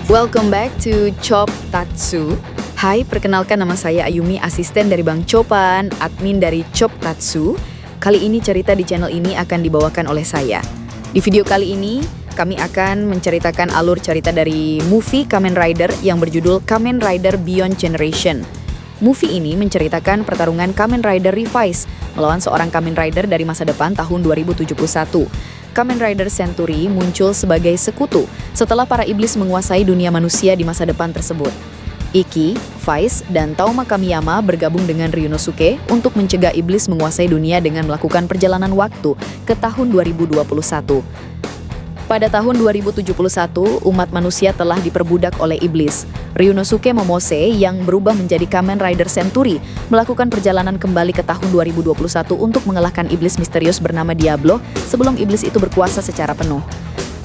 Welcome back to Chop Tatsu. Hai, perkenalkan nama saya Ayumi, asisten dari Bang Chopan, admin dari Chop Tatsu. Kali ini cerita di channel ini akan dibawakan oleh saya. Di video kali ini, kami akan menceritakan alur cerita dari movie Kamen Rider yang berjudul Kamen Rider Beyond Generation. Movie ini menceritakan pertarungan Kamen Rider Revice melawan seorang Kamen Rider dari masa depan tahun 2071. Kamen Rider Century muncul sebagai sekutu setelah para iblis menguasai dunia manusia di masa depan tersebut. Iki, Vice, dan Tauma Kamiyama bergabung dengan Ryunosuke untuk mencegah iblis menguasai dunia dengan melakukan perjalanan waktu ke tahun 2021. Pada tahun 2071, umat manusia telah diperbudak oleh iblis. Ryunosuke Momose yang berubah menjadi Kamen Rider Century melakukan perjalanan kembali ke tahun 2021 untuk mengalahkan iblis misterius bernama Diablo sebelum iblis itu berkuasa secara penuh.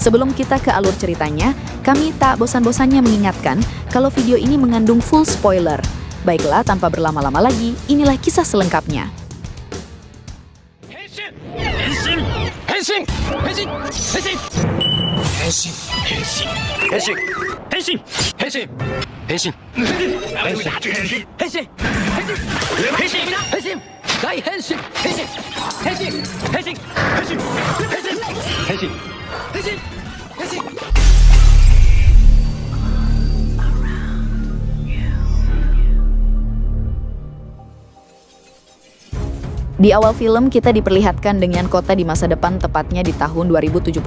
Sebelum kita ke alur ceritanya, kami tak bosan-bosannya mengingatkan kalau video ini mengandung full spoiler. Baiklah, tanpa berlama-lama lagi, inilah kisah selengkapnya. Di awal film kita diperlihatkan dengan kota di masa depan, tepatnya di tahun 2071,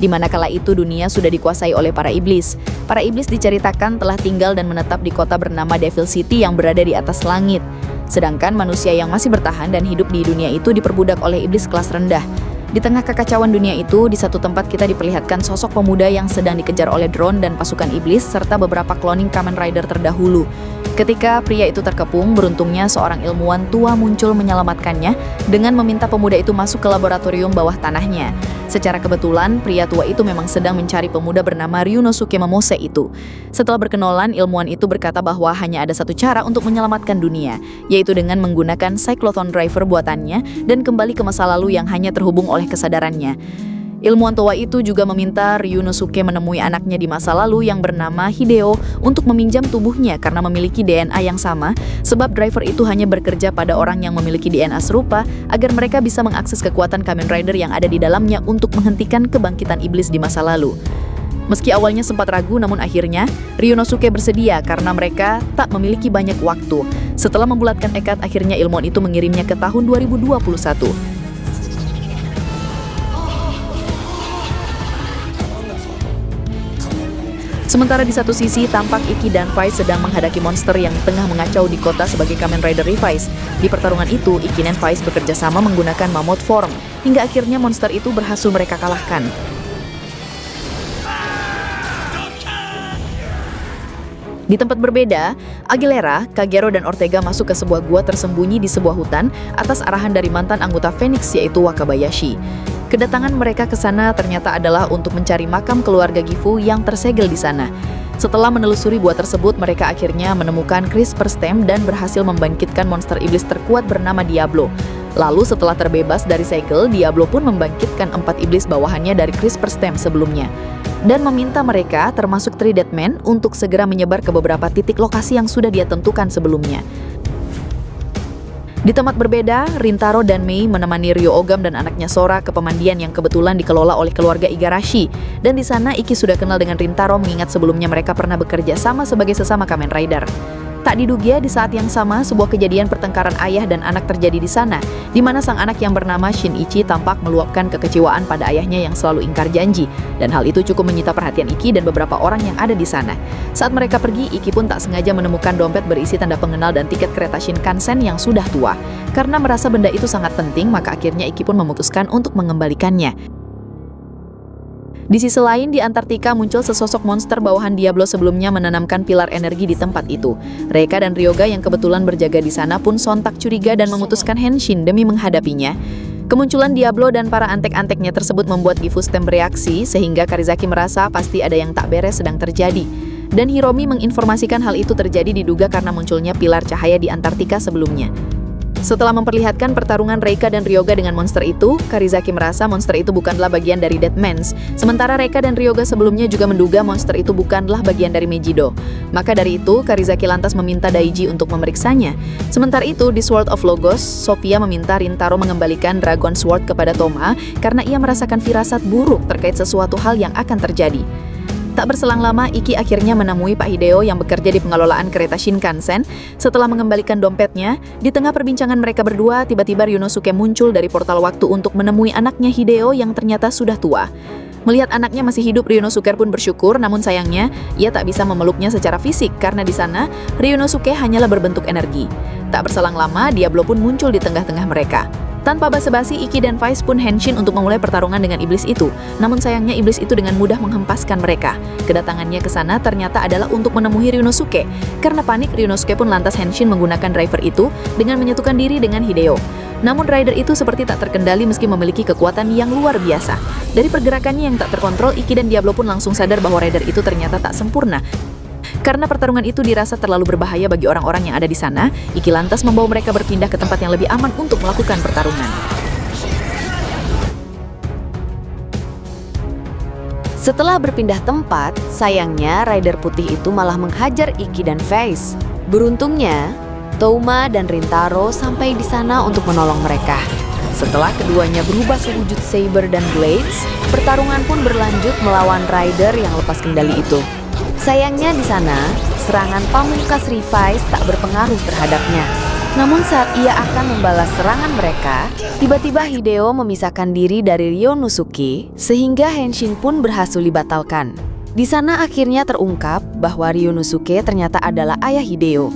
di mana kala itu dunia sudah dikuasai oleh para iblis. Para iblis diceritakan telah tinggal dan menetap di kota bernama Devil City yang berada di atas langit. Sedangkan manusia yang masih bertahan dan hidup di dunia itu diperbudak oleh iblis kelas rendah. Di tengah kekacauan dunia itu, di satu tempat kita diperlihatkan sosok pemuda yang sedang dikejar oleh drone dan pasukan iblis serta beberapa cloning Kamen Rider terdahulu. Ketika pria itu terkepung, beruntungnya seorang ilmuwan tua muncul menyelamatkannya dengan meminta pemuda itu masuk ke laboratorium bawah tanahnya. Secara kebetulan, pria tua itu memang sedang mencari pemuda bernama Ryunosuke Momose itu. Setelah berkenalan, ilmuwan itu berkata bahwa hanya ada satu cara untuk menyelamatkan dunia, yaitu dengan menggunakan Cyclotron Driver buatannya dan kembali ke masa lalu yang hanya terhubung oleh kesadarannya. Ilmuwan tua itu juga meminta Ryunosuke menemui anaknya di masa lalu yang bernama Hideo untuk meminjam tubuhnya karena memiliki DNA yang sama, sebab driver itu hanya bekerja pada orang yang memiliki DNA serupa agar mereka bisa mengakses kekuatan Kamen Rider yang ada di dalamnya untuk menghentikan kebangkitan iblis di masa lalu. Meski awalnya sempat ragu, namun akhirnya Ryunosuke bersedia karena mereka tak memiliki banyak waktu. Setelah membulatkan tekad, akhirnya ilmuwan itu mengirimnya ke tahun 2021. Sementara di satu sisi, tampak Iki dan Vice sedang menghadapi monster yang tengah mengacau di kota sebagai Kamen Rider Revice. Di pertarungan itu, Iki dan Vice bekerja sama menggunakan Mammoth Form, hingga akhirnya monster itu berhasil mereka kalahkan. Di tempat berbeda, Aguilera, Kagero, dan Ortega masuk ke sebuah gua tersembunyi di sebuah hutan atas arahan dari mantan anggota Phoenix yaitu Wakabayashi. Kedatangan mereka ke sana ternyata adalah untuk mencari makam keluarga Gifu yang tersegel di sana. Setelah menelusuri gua tersebut, mereka akhirnya menemukan CRISPR stem dan berhasil membangkitkan monster iblis terkuat bernama Diablo. Lalu setelah terbebas dari segel, Diablo pun membangkitkan 4 iblis bawahannya dari CRISPR stem sebelumnya dan meminta mereka, termasuk Three Deadman, untuk segera menyebar ke beberapa titik lokasi yang sudah dia tentukan sebelumnya. Di tempat berbeda, Rintaro dan Mei menemani Ryo Ogam dan anaknya Sora ke pemandian yang kebetulan dikelola oleh keluarga Igarashi. Dan di sana Iki sudah kenal dengan Rintaro mengingat sebelumnya mereka pernah bekerja sama sebagai sesama Kamen Rider. Tak diduga di saat yang sama, sebuah kejadian pertengkaran ayah dan anak terjadi di sana, di mana sang anak yang bernama Shinichi tampak meluapkan kekecewaan pada ayahnya yang selalu ingkar janji, dan hal itu cukup menyita perhatian Iki dan beberapa orang yang ada di sana. Saat mereka pergi, Iki pun tak sengaja menemukan dompet berisi tanda pengenal dan tiket kereta Shinkansen yang sudah tua. Karena merasa benda itu sangat penting, maka akhirnya Iki pun memutuskan untuk mengembalikannya. Di sisi lain, di Antartika muncul sesosok monster bawahan Diablo sebelumnya menanamkan pilar energi di tempat itu. Reika dan Ryoga yang kebetulan berjaga di sana pun sontak curiga dan memutuskan henshin demi menghadapinya. Kemunculan Diablo dan para antek-anteknya tersebut membuat Gifu Stem bereaksi, sehingga Karizaki merasa pasti ada yang tak beres sedang terjadi. Dan Hiromi menginformasikan hal itu terjadi diduga karena munculnya pilar cahaya di Antartika sebelumnya. Setelah memperlihatkan pertarungan Reika dan Ryoga dengan monster itu, Karizaki merasa monster itu bukanlah bagian dari Deadmans. Sementara Reika dan Ryoga sebelumnya juga menduga monster itu bukanlah bagian dari Megido. Maka dari itu, Karizaki lantas meminta Daiji untuk memeriksanya. Sementara itu, di Sword of Logos, Sophia meminta Rintaro mengembalikan Dragon Sword kepada Toma karena ia merasakan firasat buruk terkait sesuatu hal yang akan terjadi. Tak berselang lama, Iki akhirnya menemui Pak Hideo yang bekerja di pengelolaan kereta Shinkansen. Setelah mengembalikan dompetnya, di tengah perbincangan mereka berdua, tiba-tiba Ryunosuke muncul dari portal waktu untuk menemui anaknya Hideo yang ternyata sudah tua. Melihat anaknya masih hidup, Ryunosuke pun bersyukur, namun sayangnya, ia tak bisa memeluknya secara fisik karena di sana, Ryunosuke hanyalah berbentuk energi. Tak berselang lama, Diablo pun muncul di tengah-tengah mereka. Tanpa basa-basi, Iki dan Vice pun henshin untuk memulai pertarungan dengan iblis itu. Namun sayangnya iblis itu dengan mudah menghempaskan mereka. Kedatangannya ke sana ternyata adalah untuk menemui Ryunosuke. Karena panik, Ryunosuke pun lantas henshin menggunakan driver itu dengan menyatukan diri dengan Hideo. Namun rider itu seperti tak terkendali meski memiliki kekuatan yang luar biasa. Dari pergerakannya yang tak terkontrol, Iki dan Diablo pun langsung sadar bahwa rider itu ternyata tak sempurna. Karena pertarungan itu dirasa terlalu berbahaya bagi orang-orang yang ada di sana, Iki lantas membawa mereka berpindah ke tempat yang lebih aman untuk melakukan pertarungan. Setelah berpindah tempat, sayangnya rider putih itu malah menghajar Iki dan Vice. Beruntungnya, Toma dan Rintaro sampai di sana untuk menolong mereka. Setelah keduanya berubah ke wujud Saber dan Blades, pertarungan pun berlanjut melawan rider yang lepas kendali itu. Sayangnya di sana, serangan pamungkas Revice tak berpengaruh terhadapnya. Namun saat ia akan membalas serangan mereka, tiba-tiba Hideo memisahkan diri dari Ryunosuke sehingga henshin pun berhasil dibatalkan. Di sana akhirnya terungkap bahwa Ryunosuke ternyata adalah ayah Hideo.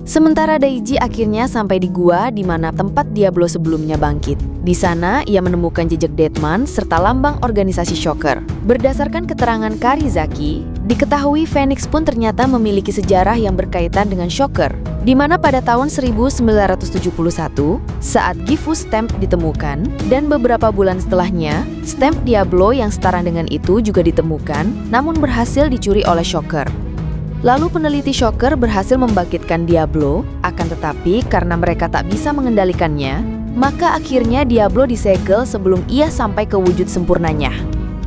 Sementara Daiji akhirnya sampai di gua di mana tempat Diablo sebelumnya bangkit. Di sana, ia menemukan jejak Deadman serta lambang organisasi Shocker. Berdasarkan keterangan Karizaki, diketahui Phoenix pun ternyata memiliki sejarah yang berkaitan dengan Shocker, di mana pada tahun 1971, saat Gifu Stamp ditemukan, dan beberapa bulan setelahnya, Stamp Diablo yang setara dengan itu juga ditemukan, namun berhasil dicuri oleh Shocker. Lalu peneliti Shocker berhasil membangkitkan Diablo, akan tetapi karena mereka tak bisa mengendalikannya, maka akhirnya Diablo disegel sebelum ia sampai ke wujud sempurnanya.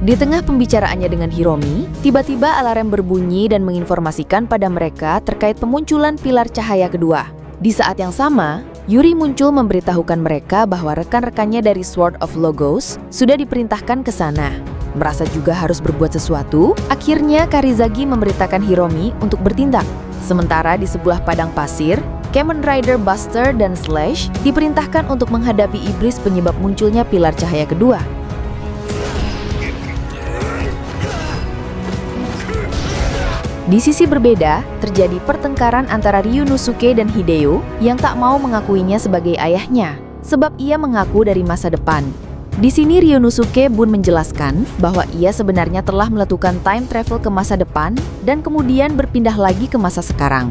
Di tengah pembicaraannya dengan Hiromi, tiba-tiba alarm berbunyi dan menginformasikan pada mereka terkait pemunculan pilar cahaya kedua. Di saat yang sama, Yuri muncul memberitahukan mereka bahwa rekan-rekannya dari Sword of Logos sudah diperintahkan ke sana. Merasa juga harus berbuat sesuatu, akhirnya Karizaki memberitakan Hiromi untuk bertindak. Sementara di sebuah padang pasir, Kamen Rider Buster dan Slash diperintahkan untuk menghadapi iblis penyebab munculnya pilar cahaya kedua. Di sisi berbeda, terjadi pertengkaran antara Ryunosuke dan Hideo yang tak mau mengakuinya sebagai ayahnya, sebab ia mengaku dari masa depan. Di sini Ryunosuke pun menjelaskan bahwa ia sebenarnya telah melakukan time travel ke masa depan dan kemudian berpindah lagi ke masa sekarang.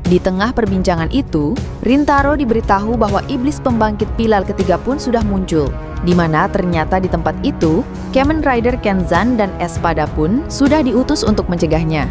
Di tengah perbincangan itu, Rintaro diberitahu bahwa iblis pembangkit pilar ketiga pun sudah muncul, di mana ternyata di tempat itu, Kamen Rider Kenzan dan Espada pun sudah diutus untuk mencegahnya.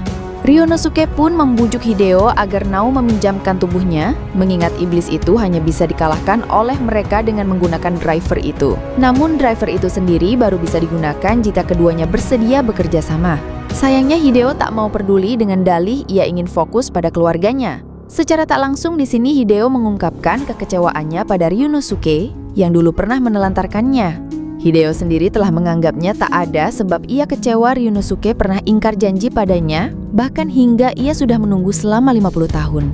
Ryunosuke pun membujuk Hideo agar mau meminjamkan tubuhnya, mengingat iblis itu hanya bisa dikalahkan oleh mereka dengan menggunakan driver itu. Namun driver itu sendiri baru bisa digunakan jika keduanya bersedia bekerja sama. Sayangnya Hideo tak mau peduli dengan dalih ia ingin fokus pada keluarganya. Secara tak langsung di sini Hideo mengungkapkan kekecewaannya pada Ryunosuke yang dulu pernah menelantarkannya. Hideo sendiri telah menganggapnya tak ada sebab ia kecewa Ryunosuke pernah ingkar janji padanya, bahkan hingga ia sudah menunggu selama 50 tahun.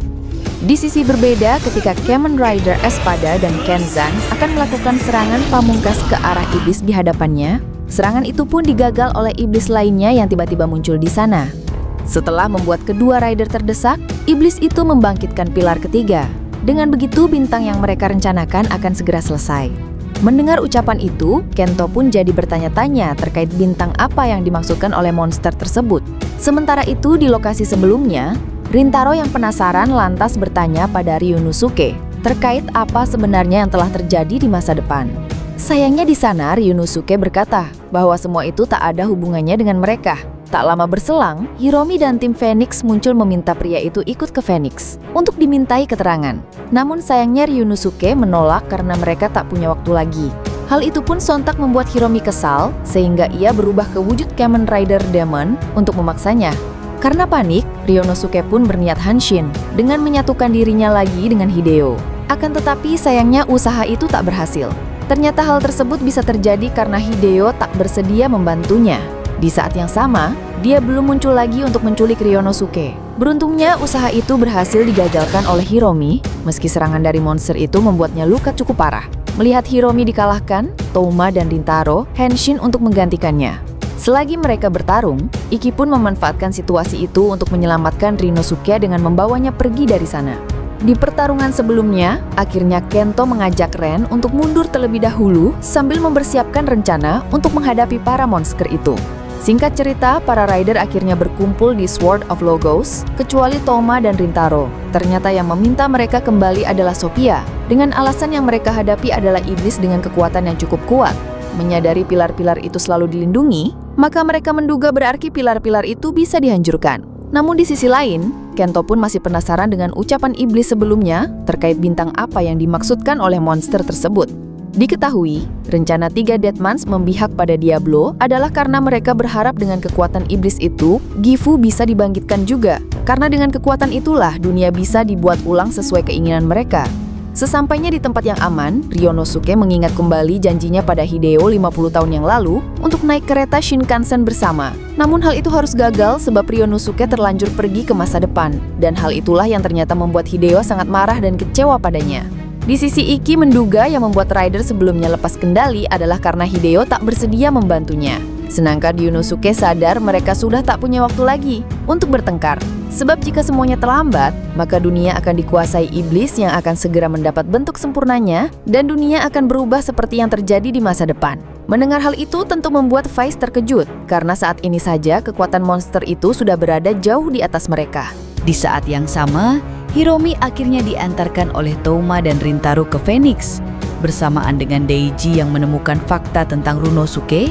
Di sisi berbeda, ketika Kamen Rider Espada dan Kenzan akan melakukan serangan pamungkas ke arah iblis di hadapannya, serangan itu pun digagal oleh iblis lainnya yang tiba-tiba muncul di sana. Setelah membuat kedua rider terdesak, iblis itu membangkitkan pilar ketiga. Dengan begitu, bintang yang mereka rencanakan akan segera selesai. Mendengar ucapan itu, Kento pun jadi bertanya-tanya terkait bintang apa yang dimaksudkan oleh monster tersebut. Sementara itu, di lokasi sebelumnya, Rintaro yang penasaran lantas bertanya pada Ryunosuke terkait apa sebenarnya yang telah terjadi di masa depan. Sayangnya di sana Ryunosuke berkata bahwa semua itu tak ada hubungannya dengan mereka. Tak lama berselang, Hiromi dan tim Phoenix muncul meminta pria itu ikut ke Phoenix untuk dimintai keterangan. Namun sayangnya Ryunosuke menolak karena mereka tak punya waktu lagi. Hal itu pun sontak membuat Hiromi kesal, sehingga ia berubah ke wujud Kamen Rider Demon untuk memaksanya. Karena panik, Ryunosuke pun berniat Hanshin dengan menyatukan dirinya lagi dengan Hideo. Akan tetapi sayangnya usaha itu tak berhasil. Ternyata hal tersebut bisa terjadi karena Hideo tak bersedia membantunya. Di saat yang sama, dia belum muncul lagi untuk menculik Ryunosuke. Beruntungnya usaha itu berhasil digagalkan oleh Hiromi, meski serangan dari monster itu membuatnya luka cukup parah. Melihat Hiromi dikalahkan, Touma dan Rintaro henshin untuk menggantikannya. Selagi mereka bertarung, Iki pun memanfaatkan situasi itu untuk menyelamatkan Ryunosuke dengan membawanya pergi dari sana. Di pertarungan sebelumnya, akhirnya Kento mengajak Ren untuk mundur terlebih dahulu sambil mempersiapkan rencana untuk menghadapi para monster itu. Singkat cerita, para rider akhirnya berkumpul di Sword of Logos, kecuali Touma dan Rintaro. Ternyata yang meminta mereka kembali adalah Sophia, dengan alasan yang mereka hadapi adalah iblis dengan kekuatan yang cukup kuat. Menyadari pilar-pilar itu selalu dilindungi, maka mereka menduga berarti pilar-pilar itu bisa dihancurkan. Namun di sisi lain, Kento pun masih penasaran dengan ucapan iblis sebelumnya terkait bintang apa yang dimaksudkan oleh monster tersebut. Diketahui, rencana 3 Deadmans memihak pada Diablo adalah karena mereka berharap dengan kekuatan iblis itu, Gifu bisa dibangkitkan juga. Karena dengan kekuatan itulah dunia bisa dibuat ulang sesuai keinginan mereka. Sesampainya di tempat yang aman, Ryunosuke mengingat kembali janjinya pada Hideo 50 tahun yang lalu untuk naik kereta Shinkansen bersama. Namun hal itu harus gagal sebab Ryunosuke terlanjur pergi ke masa depan. Dan hal itulah yang ternyata membuat Hideo sangat marah dan kecewa padanya. Di sisi Iki menduga yang membuat rider sebelumnya lepas kendali adalah karena Hideo tak bersedia membantunya. Sedangkan Ryunosuke sadar mereka sudah tak punya waktu lagi untuk bertengkar. Sebab jika semuanya terlambat, maka dunia akan dikuasai iblis yang akan segera mendapat bentuk sempurnanya dan dunia akan berubah seperti yang terjadi di masa depan. Mendengar hal itu tentu membuat Vice terkejut karena saat ini saja kekuatan monster itu sudah berada jauh di atas mereka. Di saat yang sama, Hiromi akhirnya diantarkan oleh Touma dan Rintaro ke Phoenix, bersamaan dengan Daiji yang menemukan fakta tentang Ryunosuke.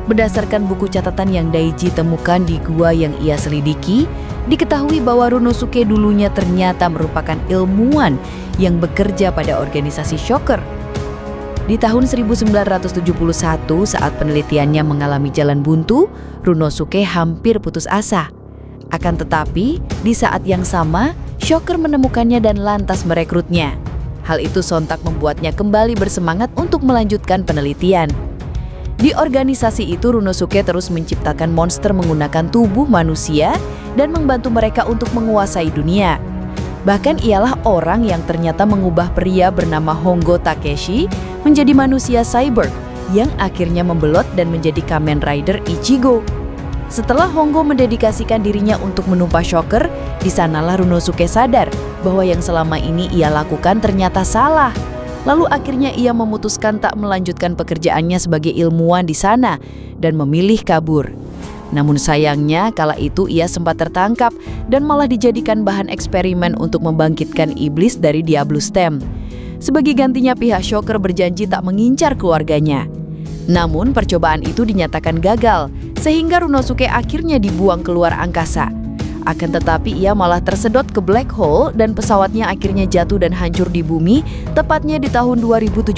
Berdasarkan buku catatan yang Daiji temukan di gua yang ia selidiki, diketahui bahwa Ryunosuke dulunya ternyata merupakan ilmuwan yang bekerja pada organisasi Shocker. Di tahun 1971, saat penelitiannya mengalami jalan buntu, Ryunosuke hampir putus asa. Akan tetapi, di saat yang sama, Shocker menemukannya dan lantas merekrutnya. Hal itu sontak membuatnya kembali bersemangat untuk melanjutkan penelitian. Di organisasi itu, Ryunosuke terus menciptakan monster menggunakan tubuh manusia dan membantu mereka untuk menguasai dunia. Bahkan ialah orang yang ternyata mengubah pria bernama Hongo Takeshi menjadi manusia cyborg yang akhirnya membelot dan menjadi Kamen Rider Ichigo. Setelah Hongo mendedikasikan dirinya untuk menumpas Shocker, di sanalah Ryunosuke sadar bahwa yang selama ini ia lakukan ternyata salah. Lalu akhirnya ia memutuskan tak melanjutkan pekerjaannya sebagai ilmuwan di sana dan memilih kabur. Namun sayangnya kala itu ia sempat tertangkap dan malah dijadikan bahan eksperimen untuk membangkitkan iblis dari Diablo Stem. Sebagai gantinya pihak Shocker berjanji tak mengincar keluarganya. Namun percobaan itu dinyatakan gagal, sehingga Ryunosuke akhirnya dibuang keluar angkasa. Akan tetapi ia malah tersedot ke black hole dan pesawatnya akhirnya jatuh dan hancur di bumi, tepatnya di tahun 2071.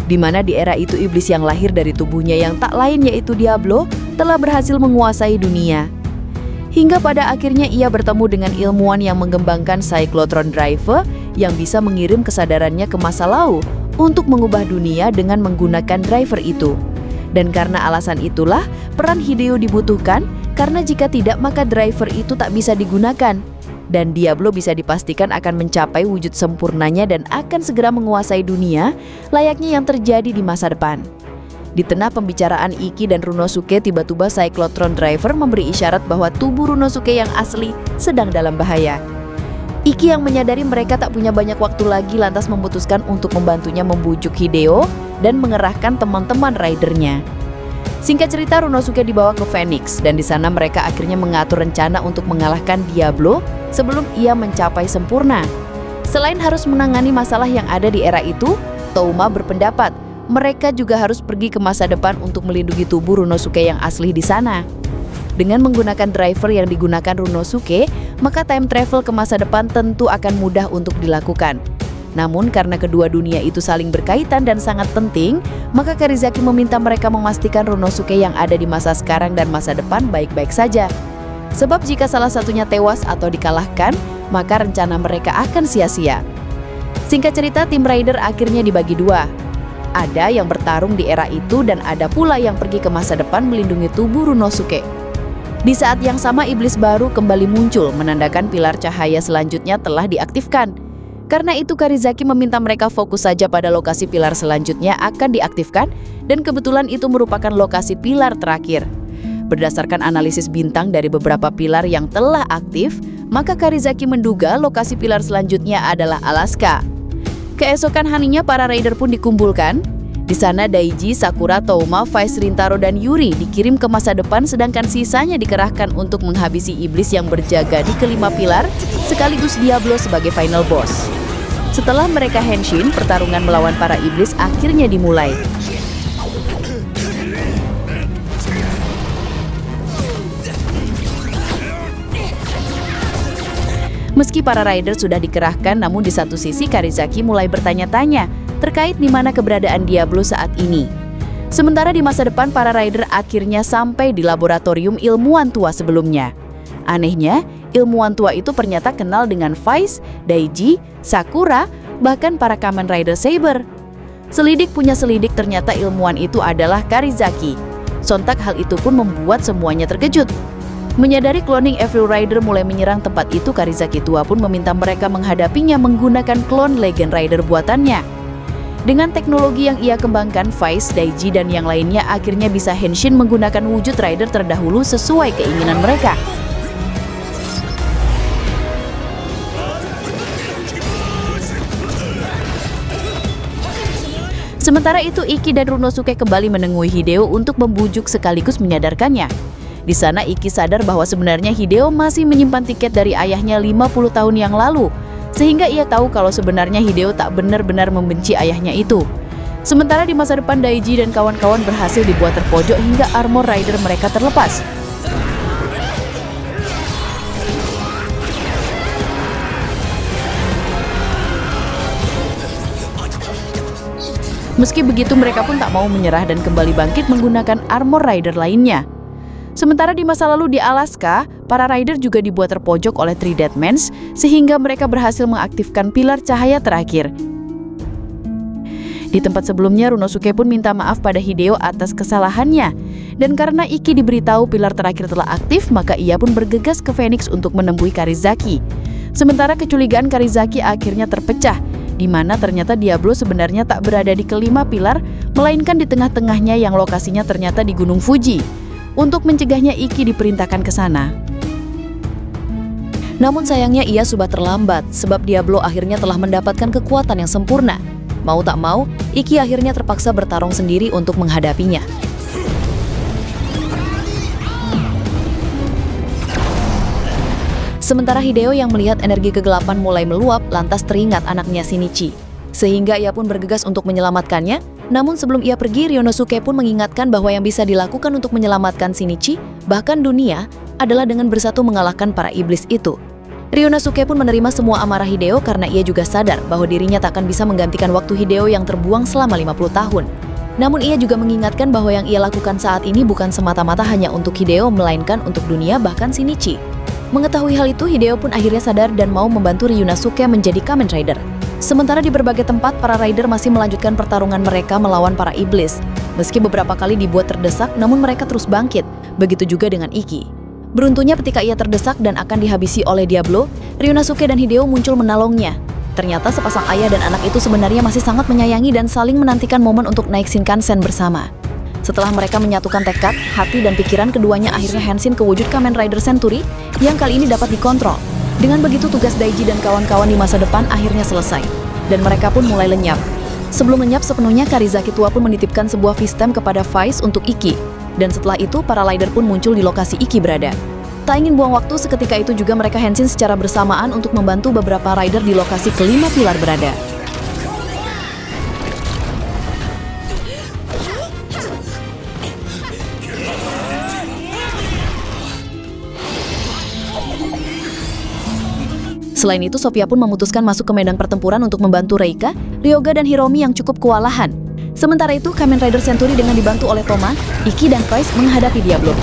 Di mana di era itu iblis yang lahir dari tubuhnya yang tak lain yaitu Diablo telah berhasil menguasai dunia. Hingga pada akhirnya ia bertemu dengan ilmuwan yang mengembangkan Cyclotron Driver yang bisa mengirim kesadarannya ke masa lalu untuk mengubah dunia dengan menggunakan driver itu. Dan karena alasan itulah peran Hideo dibutuhkan, karena jika tidak maka driver itu tak bisa digunakan. Dan Diablo bisa dipastikan akan mencapai wujud sempurnanya dan akan segera menguasai dunia, layaknya yang terjadi di masa depan. Di tengah pembicaraan Iki dan Ryunosuke, tiba-tiba Cyclotron Driver memberi isyarat bahwa tubuh Ryunosuke yang asli sedang dalam bahaya. Iki yang menyadari mereka tak punya banyak waktu lagi lantas memutuskan untuk membantunya membujuk Hideo dan mengerahkan teman-teman ridernya. Singkat cerita, Ryunosuke dibawa ke Phoenix dan di sana mereka akhirnya mengatur rencana untuk mengalahkan Diablo sebelum ia mencapai sempurna. Selain harus menangani masalah yang ada di era itu, Touma berpendapat mereka juga harus pergi ke masa depan untuk melindungi tubuh Ryunosuke yang asli di sana. Dengan menggunakan driver yang digunakan Runosuke, maka time travel ke masa depan tentu akan mudah untuk dilakukan. Namun karena kedua dunia itu saling berkaitan dan sangat penting, maka Karizaki meminta mereka memastikan Runosuke yang ada di masa sekarang dan masa depan baik-baik saja. Sebab jika salah satunya tewas atau dikalahkan, maka rencana mereka akan sia-sia. Singkat cerita, tim Rider akhirnya dibagi dua. Ada yang bertarung di era itu dan ada pula yang pergi ke masa depan melindungi tubuh Runosuke. Di saat yang sama, iblis baru kembali muncul, menandakan pilar cahaya selanjutnya telah diaktifkan. Karena itu Karizaki meminta mereka fokus saja pada lokasi pilar selanjutnya akan diaktifkan, dan kebetulan itu merupakan lokasi pilar terakhir. Berdasarkan analisis bintang dari beberapa pilar yang telah aktif, maka Karizaki menduga lokasi pilar selanjutnya adalah Alaska. Keesokan harinya para Rider pun dikumpulkan. Di sana Daiji, Sakura, Touma, Vice, Rintaro, dan Yuri dikirim ke masa depan, sedangkan sisanya dikerahkan untuk menghabisi iblis yang berjaga di kelima pilar, sekaligus Diablo sebagai final boss. Setelah mereka henshin, pertarungan melawan para iblis akhirnya dimulai. Meski para Rider sudah dikerahkan, namun di satu sisi Karizaki mulai bertanya-tanya terkait di mana keberadaan Diablo saat ini. Sementara di masa depan, para Rider akhirnya sampai di laboratorium ilmuwan tua sebelumnya. Anehnya, ilmuwan tua itu ternyata kenal dengan Vice, Daiji, Sakura, bahkan para Kamen Rider Saber. Selidik punya selidik, ternyata ilmuwan itu adalah Karizaki. Sontak hal itu pun membuat semuanya terkejut. Menyadari cloning Evil Rider mulai menyerang tempat itu, Karizaki tua pun meminta mereka menghadapinya menggunakan klon Legend Rider buatannya. Dengan teknologi yang ia kembangkan, Vice, Daiji, dan yang lainnya akhirnya bisa henshin menggunakan wujud Rider terdahulu sesuai keinginan mereka. Sementara itu, Iki dan Runosuke kembali menemui Hideo untuk membujuk sekaligus menyadarkannya. Di sana Iki sadar bahwa sebenarnya Hideo masih menyimpan tiket dari ayahnya 50 tahun yang lalu, sehingga ia tahu kalau sebenarnya Hideo tak benar-benar membenci ayahnya itu. Sementara di masa depan, Daiji dan kawan-kawan berhasil dibuat terpojok hingga armor rider mereka terlepas. Meski begitu, mereka pun tak mau menyerah dan kembali bangkit menggunakan armor rider lainnya. Sementara di masa lalu di Alaska, para rider juga dibuat terpojok oleh Three Deadmans, sehingga mereka berhasil mengaktifkan pilar cahaya terakhir. Di tempat sebelumnya, Runosuke pun minta maaf pada Hideo atas kesalahannya. Dan karena Iki diberitahu pilar terakhir telah aktif, maka ia pun bergegas ke Phoenix untuk menemui Karizaki. Sementara kecurigaan Karizaki akhirnya terpecah, di mana ternyata Diablo sebenarnya tak berada di kelima pilar, melainkan di tengah-tengahnya yang lokasinya ternyata di Gunung Fuji. Untuk mencegahnya, Iki diperintahkan ke sana. Namun sayangnya ia sudah terlambat, sebab Diablo akhirnya telah mendapatkan kekuatan yang sempurna. Mau tak mau, Iki akhirnya terpaksa bertarung sendiri untuk menghadapinya. Sementara Hideo yang melihat energi kegelapan mulai meluap, lantas teringat anaknya Shinichi. Sehingga ia pun bergegas untuk menyelamatkannya. Namun sebelum ia pergi, Ryonosuke pun mengingatkan bahwa yang bisa dilakukan untuk menyelamatkan Shinichi, bahkan dunia, adalah dengan bersatu mengalahkan para iblis itu. Ryonosuke pun menerima semua amarah Hideo karena ia juga sadar bahwa dirinya tak akan bisa menggantikan waktu Hideo yang terbuang selama 50 tahun. Namun ia juga mengingatkan bahwa yang ia lakukan saat ini bukan semata-mata hanya untuk Hideo, melainkan untuk dunia, bahkan Shinichi. Mengetahui hal itu, Hideo pun akhirnya sadar dan mau membantu Ryunosuke menjadi Kamen Rider. Sementara di berbagai tempat, para rider masih melanjutkan pertarungan mereka melawan para iblis. Meski beberapa kali dibuat terdesak, namun mereka terus bangkit. Begitu juga dengan Iki. Beruntungnya ketika ia terdesak dan akan dihabisi oleh Diablo, Ryunosuke dan Hideo muncul menolongnya. Ternyata sepasang ayah dan anak itu sebenarnya masih sangat menyayangi dan saling menantikan momen untuk naik Shinkansen bersama. Setelah mereka menyatukan tekad, hati dan pikiran, keduanya akhirnya henshin ke wujud Kamen Rider Century yang kali ini dapat dikontrol. Dengan begitu, tugas Daiji dan kawan-kawan di masa depan akhirnya selesai, dan mereka pun mulai lenyap. Sebelum lenyap sepenuhnya, Karizaki tua pun menitipkan sebuah Vistem kepada Vice untuk Iki, dan setelah itu para rider pun muncul di lokasi Iki berada. Tak ingin buang waktu, seketika itu juga mereka henshin secara bersamaan untuk membantu beberapa rider di lokasi kelima pilar berada. Selain itu, Sofia pun memutuskan masuk ke medan pertempuran untuk membantu Reika, Ryoga, dan Hiromi yang cukup kewalahan. Sementara itu, Kamen Rider Century dengan dibantu oleh Toma, Ikki, dan Vice menghadapi Diablo.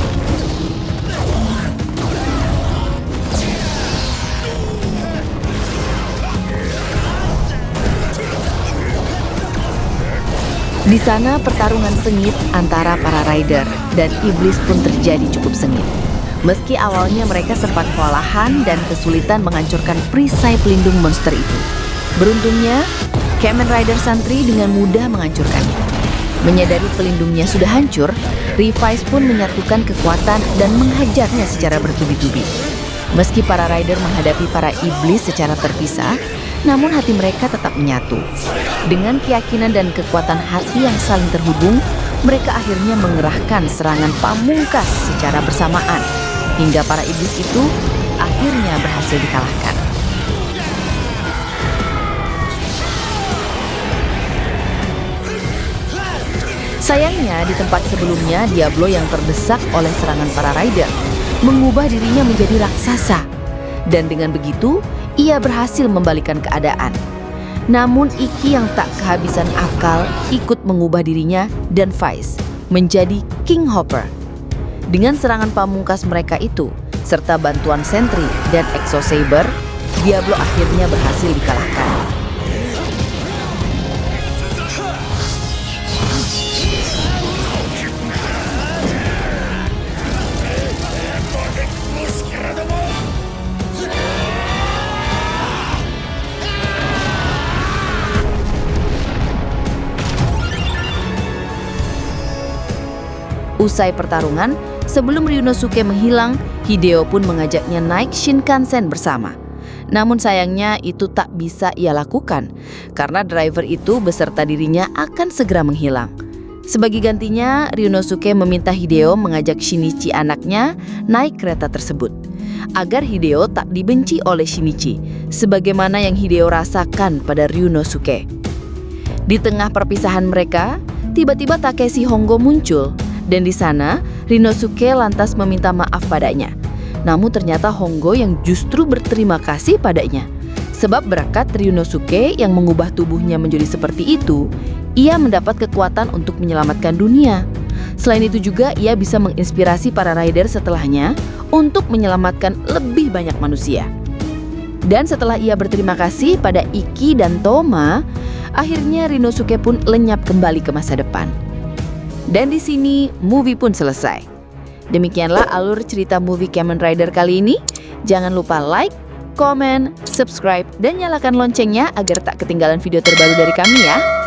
Di sana pertarungan sengit antara para rider dan iblis pun terjadi cukup sengit. Meski awalnya mereka sempat kewalahan dan kesulitan menghancurkan perisai pelindung monster itu. Beruntungnya, Kamen Rider Santri dengan mudah menghancurkannya. Menyadari pelindungnya sudah hancur, Revice pun menyatukan kekuatan dan menghajarnya secara bertubi-tubi. Meski para rider menghadapi para iblis secara terpisah, namun hati mereka tetap menyatu. Dengan keyakinan dan kekuatan hati yang saling terhubung, mereka akhirnya mengerahkan serangan pamungkas secara bersamaan, hingga para iblis itu akhirnya berhasil dikalahkan. Sayangnya, di tempat sebelumnya, Diablo yang terdesak oleh serangan para rider mengubah dirinya menjadi raksasa. Dan dengan begitu, ia berhasil membalikkan keadaan. Namun Ikki yang tak kehabisan akal ikut mengubah dirinya dan Vice menjadi King Hopper. Dengan serangan pamungkas mereka itu, serta bantuan Sentry dan Exo Saber, Diablo akhirnya berhasil dikalahkan. Usai pertarungan, sebelum Ryunosuke menghilang, Hideo pun mengajaknya naik Shinkansen bersama. Namun sayangnya itu tak bisa ia lakukan, karena driver itu beserta dirinya akan segera menghilang. Sebagai gantinya, Ryunosuke meminta Hideo mengajak Shinichi anaknya naik kereta tersebut, agar Hideo tak dibenci oleh Shinichi, sebagaimana yang Hideo rasakan pada Ryunosuke. Di tengah perpisahan mereka, tiba-tiba Takeshi Hongo muncul. Dan di sana, Ryunosuke lantas meminta maaf padanya. Namun ternyata Hongo yang justru berterima kasih padanya. Sebab berkat Ryunosuke yang mengubah tubuhnya menjadi seperti itu, ia mendapat kekuatan untuk menyelamatkan dunia. Selain itu juga, ia bisa menginspirasi para rider setelahnya untuk menyelamatkan lebih banyak manusia. Dan setelah ia berterima kasih pada Ikki dan Toma, akhirnya Ryunosuke pun lenyap kembali ke masa depan. Dan di sini movie pun selesai. Demikianlah alur cerita movie Kamen Rider kali ini. Jangan lupa like, komen, subscribe, dan nyalakan loncengnya agar tak ketinggalan video terbaru dari kami ya.